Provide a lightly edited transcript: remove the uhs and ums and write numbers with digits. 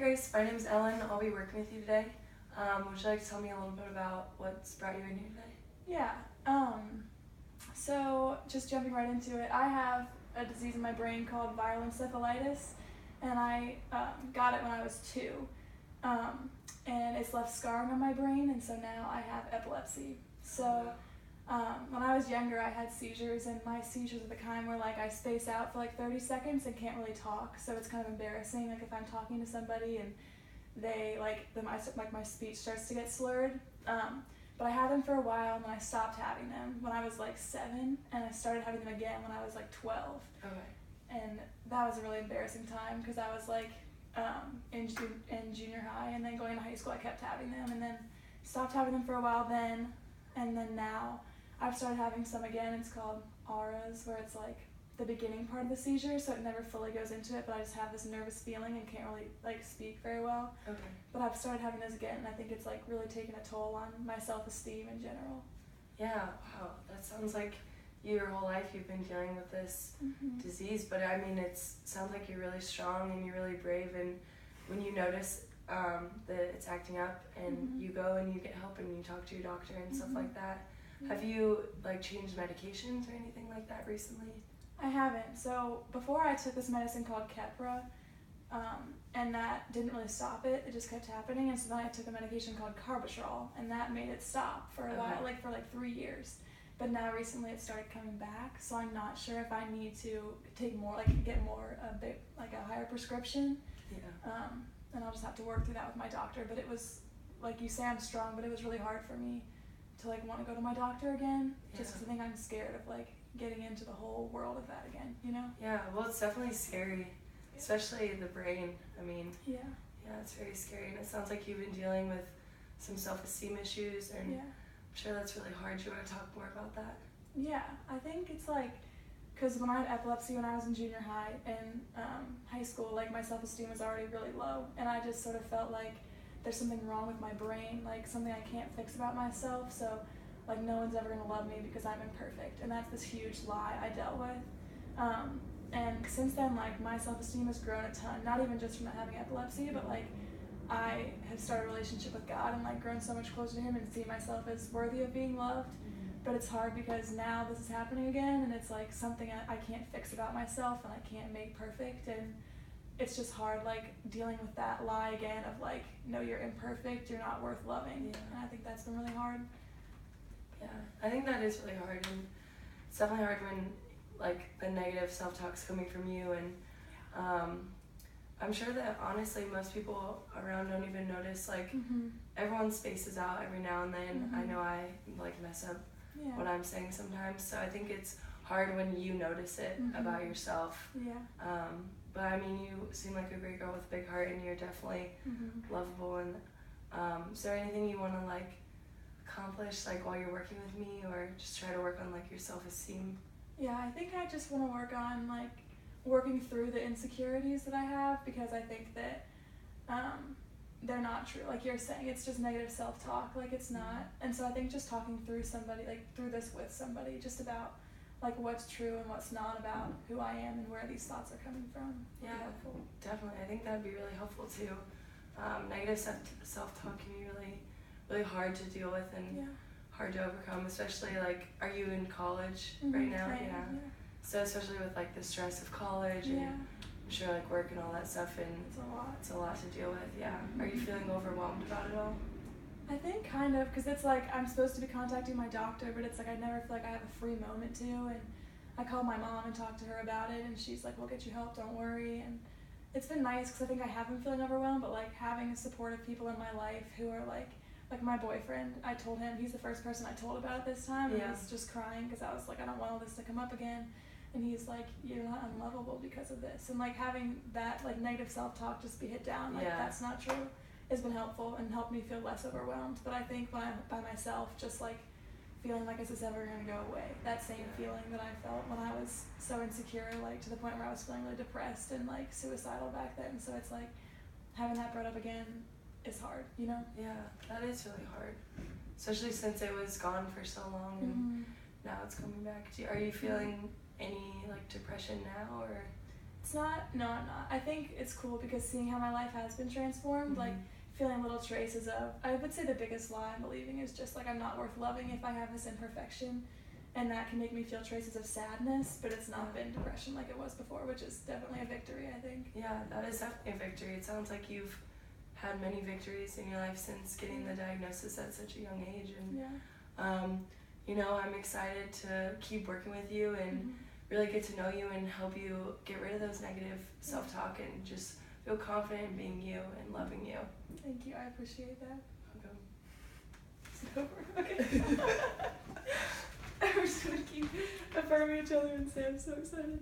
Grace, my name is Ellen. I'll be working with you today. Would you like to tell me a little bit about what's brought you in here today? Yeah, so just jumping right into it, I have a disease in my brain called viral encephalitis, and I got it when I was 2, and it's left scarring on my brain, and so now I have epilepsy. So when I was younger, I had seizures, and my seizures are the kind where like I space out for like 30 seconds and can't really talk, so it's kind of embarrassing, like if I'm talking to somebody and they my speech starts to get slurred. But I had them for a while, and then I stopped having them when I was like 7, and I started having them again when I was like 12. Okay. And that was a really embarrassing time because I was like in junior high, and then going into high school I kept having them, and then stopped having them for a while then, and then now I've started having some again. It's called auras, where it's like the beginning part of the seizure, so it never fully goes into it, but I just have this nervous feeling and can't really like speak very well. Okay. But I've started having those again, and I think it's like really taken a toll on my self-esteem in general. Yeah, wow, that sounds like your whole life you've been dealing with this disease, but I mean, it sounds like you're really strong and you're really brave, and when you notice that it's acting up and you go and you get help and you talk to your doctor and stuff like that, have you like changed medications or anything like that recently? I haven't. So before I took this medicine called Keppra, and that didn't really stop it. It just kept happening, and so then I took a medication called Carbatrol, and that made it stop for a while, like for like 3 years. But now recently it started coming back, so I'm not sure if I need to take more, like get more, a higher prescription. Yeah. And I'll just have to work through that with my doctor. But it was, like you say, I'm strong, but it was really hard for me to like want to go to my doctor again, just because I think I'm scared of like getting into the whole world of that again, you know? Yeah, well, it's definitely scary, especially the brain. I mean, yeah, it's very scary, and it sounds like you've been dealing with some self-esteem issues, and I'm sure that's really hard. Do you want to talk more about that? Yeah, I think it's like, because when I had epilepsy when I was in junior high and high school, like my self-esteem was already really low, and I just sort of felt like there's something wrong with my brain, like something I can't fix about myself, so like no one's ever gonna love me because I'm imperfect, and that's this huge lie I dealt with. And since then, like my self-esteem has grown a ton, not even just from not having epilepsy, but like I have started a relationship with God and like grown so much closer to Him and see myself as worthy of being loved. But it's hard because now this is happening again, and it's like something I can't fix about myself and I can't make perfect, and it's just hard like dealing with that lie again of like, no, you're imperfect, you're not worth loving. And I think that's been really hard. Yeah, I think that is really hard, and it's definitely hard when like the negative self-talk's coming from you, and I'm sure that honestly most people around don't even notice, like everyone spaces out every now and then. I know I like mess up what I'm saying sometimes, so I think it's hard when you notice it about yourself. But I mean, you seem like a great girl with a big heart, and you're definitely lovable, and is there anything you want to like accomplish like while you're working with me, or just try to work on like your self-esteem? Yeah, I think I just want to work on like working through the insecurities that I have, because I think that they're not true. Like you're saying, it's just negative self-talk, like it's not. And so I think just talking through somebody, like through this with somebody, just about like what's true and what's not about who I am and where these thoughts are coming from. Yeah, definitely. I think that'd be really helpful too. Negative self-talk can be really hard to deal with and hard to overcome, especially like, are you in college right now? Yeah. So especially with like the stress of college and I'm sure like work and all that stuff, and it's a lot to deal with. Yeah. Are you feeling overwhelmed about it all? I think kind of, because it's like I'm supposed to be contacting my doctor, but it's like I never feel like I have a free moment to, and I called my mom and talked to her about it, and she's like, we'll get you help, don't worry. And it's been nice because I think I have been feeling overwhelmed, but like having supportive people in my life who are like my boyfriend, I told him, he's the first person I told about it this time, and he was just crying because I was like, I don't want all this to come up again. And he's like, you're not unlovable because of this. And like having that like negative self-talk just be hit down, like that's not true, has been helpful and helped me feel less overwhelmed. But I think when I'm by myself, just like feeling like, is this ever gonna go away? That same feeling that I felt when I was so insecure, like to the point where I was feeling really depressed and like suicidal back then. So it's like having that brought up again is hard, you know? Yeah, that is really hard, especially since it was gone for so long and now it's coming back. Are you feeling any like depression now, or? It's not. No, I'm not. I think it's cool because seeing how my life has been transformed, like feeling little traces of. I would say the biggest lie I'm believing is just like I'm not worth loving if I have this imperfection, and that can make me feel traces of sadness. But it's not been depression like it was before, which is definitely a victory, I think. Yeah, that is definitely a victory. It sounds like you've had many victories in your life since getting the diagnosis at such a young age, and you know, I'm excited to keep working with you and really get to know you and help you get rid of those negative self-talk and just feel confident in being you and loving you. Thank you. I appreciate that. Okay. It's over. Okay. We're just gonna keep affirming each other and say I'm so excited.